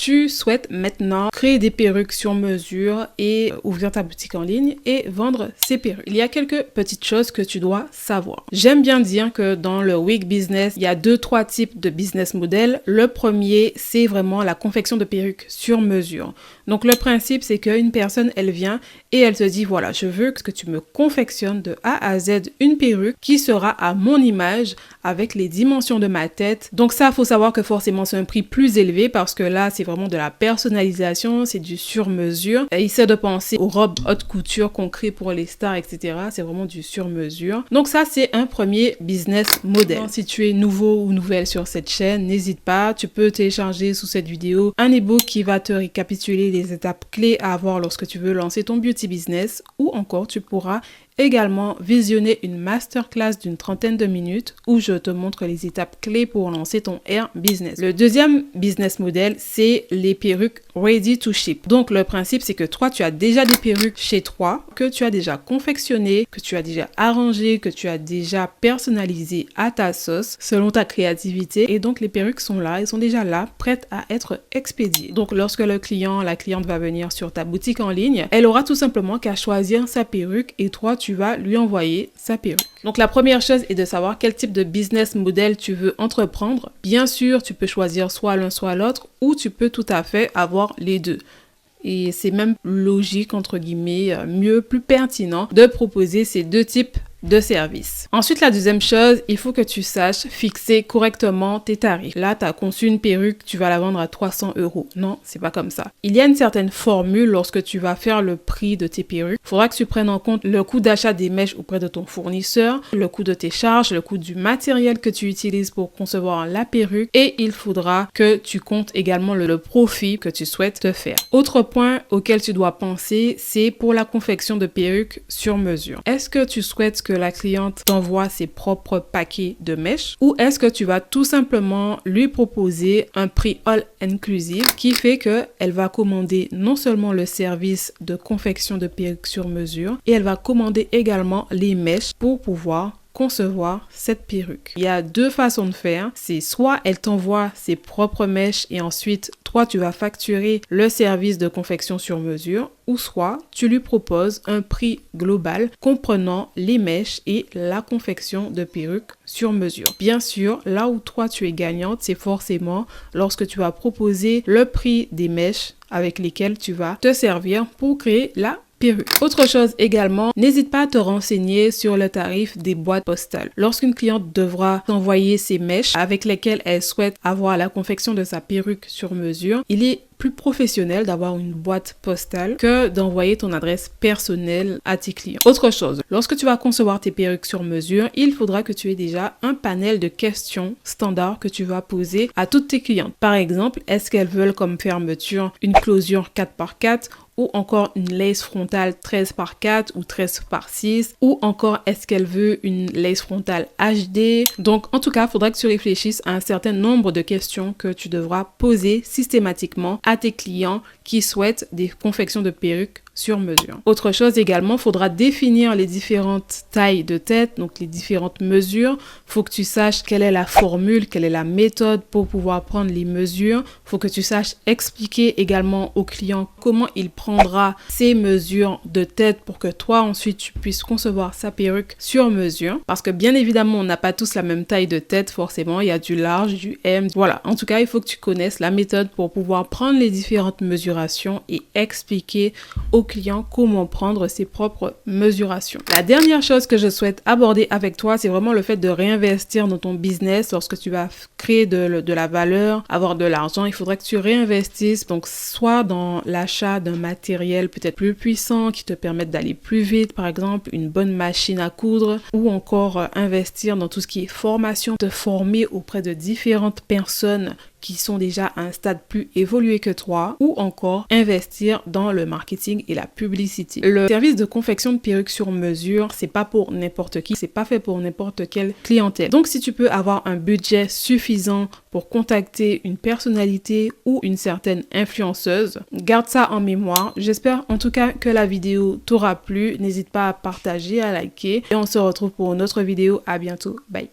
tu souhaites maintenant créer des perruques sur mesure et ouvrir ta boutique en ligne et vendre ces perruques. Il y a quelques petites choses que tu dois savoir. J'aime bien dire que dans le wig business, il y a 2-3 types de business model. Le premier, c'est vraiment la confection de perruques sur mesure. Donc le principe, c'est qu'une personne, elle vient et elle te dit, voilà, je veux que tu me confectionnes de A à Z une perruque qui sera à mon image avec les dimensions de ma tête. Donc ça, il faut savoir que forcément, c'est un prix plus élevé parce que là, c'est vraiment de la personnalisation, c'est du sur-mesure. Et essaie de penser aux robes haute couture qu'on crée pour les stars, etc. C'est vraiment du sur-mesure. Donc ça, c'est un premier business model. Si tu es nouveau ou nouvelle sur cette chaîne, n'hésite pas, tu peux télécharger sous cette vidéo un ebook qui va te récapituler les étapes clés à avoir lorsque tu veux lancer ton beauty business, ou encore tu pourras également visionner une masterclass d'une 30aine de minutes où je te montre les étapes clés pour lancer ton hair business. Le deuxième business model, c'est les perruques ready to ship. Donc le principe, c'est que toi, tu as déjà des perruques chez toi, que tu as déjà confectionnées, que tu as déjà arrangées, que tu as déjà personnalisées à ta sauce, selon ta créativité. Et donc les perruques sont là, elles sont déjà là, prêtes à être expédiées. Donc lorsque le client, la cliente va venir sur ta boutique en ligne, elle aura tout simplement qu'à choisir sa perruque et toi, tu vas lui envoyer sa perruque. Donc la première chose est de savoir quel type de business model tu veux entreprendre. Bien sûr, tu peux choisir soit l'un soit l'autre ou tu peux tout à fait avoir les deux. Et c'est même logique, entre guillemets, mieux, plus pertinent de proposer ces deux types de services. Ensuite, la deuxième chose, il faut que tu saches fixer correctement tes tarifs. Là, tu as conçu une perruque, tu vas la vendre à 300 €. Non, c'est pas comme ça. Il y a une certaine formule lorsque tu vas faire le prix de tes perruques. Il faudra que tu prennes en compte le coût d'achat des mèches auprès de ton fournisseur, le coût de tes charges, le coût du matériel que tu utilises pour concevoir la perruque et il faudra que tu comptes également le profit que tu souhaites te faire. Autre point auquel tu dois penser, c'est pour la confection de perruques sur mesure. Est-ce que tu souhaites que la cliente t'envoie ses propres paquets de mèches ou est-ce que tu vas tout simplement lui proposer un prix all inclusive qui fait que elle va commander non seulement le service de confection de perruques sur mesure et elle va commander également les mèches pour pouvoir concevoir cette perruque. Il y a deux façons de faire. C'est soit elle t'envoie ses propres mèches et ensuite toi tu vas facturer le service de confection sur mesure ou soit tu lui proposes un prix global comprenant les mèches et la confection de perruques sur mesure. Bien sûr, là où toi tu es gagnante, c'est forcément lorsque tu vas proposer le prix des mèches avec lesquelles tu vas te servir pour créer la perruque. Autre chose également, n'hésite pas à te renseigner sur le tarif des boîtes postales. Lorsqu'une cliente devra t'envoyer ses mèches avec lesquelles elle souhaite avoir la confection de sa perruque sur mesure, il est plus professionnel d'avoir une boîte postale que d'envoyer ton adresse personnelle à tes clients. Autre chose, lorsque tu vas concevoir tes perruques sur mesure, il faudra que tu aies déjà un panel de questions standards que tu vas poser à toutes tes clientes. Par exemple, est-ce qu'elles veulent comme fermeture une closure 4x4 ou encore une lace frontale 13x4 ou 13x6 ou encore est-ce qu'elle veut une lace frontale HD. Donc en tout cas, il faudra que tu réfléchisses à un certain nombre de questions que tu devras poser systématiquement à tes clients qui souhaitent des confections de perruques sur mesure. Autre chose également, il faudra définir les différentes tailles de tête, donc les différentes mesures. Il faut que tu saches quelle est la formule, quelle est la méthode pour pouvoir prendre les mesures. Il faut que tu saches expliquer également au client comment il prendra ses mesures de tête pour que toi ensuite tu puisses concevoir sa perruque sur mesure. Parce que bien évidemment, on n'a pas tous la même taille de tête forcément. Il y a du large, du M. Voilà. En tout cas, il faut que tu connaisses la méthode pour pouvoir prendre les différentes mesurations et expliquer au client comment prendre ses propres mesurations. La dernière chose que je souhaite aborder avec toi, c'est vraiment le fait de réinvestir dans ton business. Lorsque tu vas créer de la valeur, avoir de l'argent, il faudra que tu réinvestisses, donc soit dans l'achat d'un matériel peut-être plus puissant qui te permette d'aller plus vite, par exemple une bonne machine à coudre, ou encore investir dans tout ce qui est formation, te former auprès de différentes personnes qui sont déjà à un stade plus évolué que toi, ou encore investir dans le marketing et la publicité. Le service de confection de perruques sur mesure, c'est pas pour n'importe qui, c'est pas fait pour n'importe quelle clientèle. Donc si tu peux avoir un budget suffisant pour contacter une personnalité ou une certaine influenceuse, garde ça en mémoire. J'espère en tout cas que la vidéo t'aura plu. N'hésite pas à partager, à liker et on se retrouve pour une autre vidéo. À bientôt. Bye.